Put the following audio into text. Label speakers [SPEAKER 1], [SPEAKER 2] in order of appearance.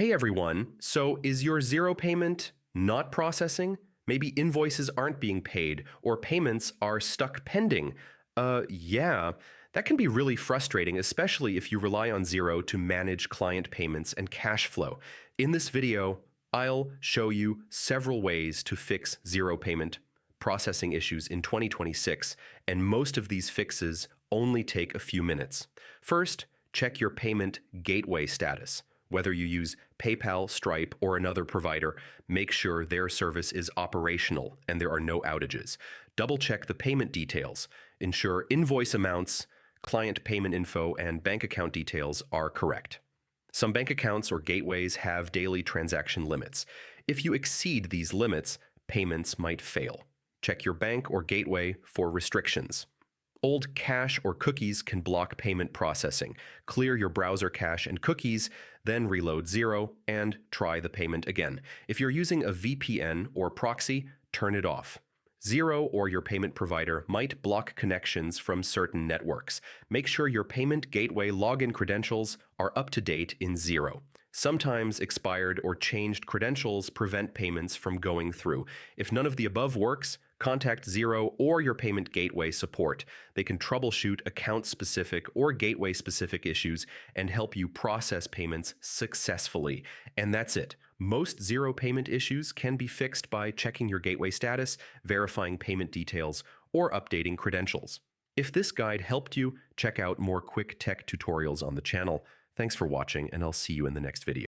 [SPEAKER 1] Hey everyone, so is your Xero payment not processing? Maybe invoices aren't being paid or payments are stuck pending. Yeah, that can be really frustrating, especially if you rely on Xero to manage client payments and cash flow. In this video, I'll show you several ways to fix Xero payment processing issues in 2026, and most of these fixes only take a few minutes. First, check your payment gateway status. Whether you use PayPal, Stripe, or another provider, make sure their service is operational and there are no outages. Double-check the payment details. Ensure invoice amounts, client payment info, and bank account details are correct. Some bank accounts or gateways have daily transaction limits. If you exceed these limits, payments might fail. Check your bank or gateway for restrictions. Old cache or cookies can block payment processing. Clear your browser cache and cookies, then reload Xero and try the payment again. If you're using a VPN or proxy, turn it off. Xero or your payment provider might block connections from certain networks. Make sure your payment gateway login credentials are up to date in Xero. Sometimes expired or changed credentials prevent payments from going through. If none of the above works, contact Xero or your payment gateway support. They can troubleshoot account-specific or gateway-specific issues and help you process payments successfully. And that's it. Most Xero payment issues can be fixed by checking your gateway status, verifying payment details, or updating credentials. If this guide helped you, check out more quick tech tutorials on the channel. Thanks for watching, and I'll see you in the next video.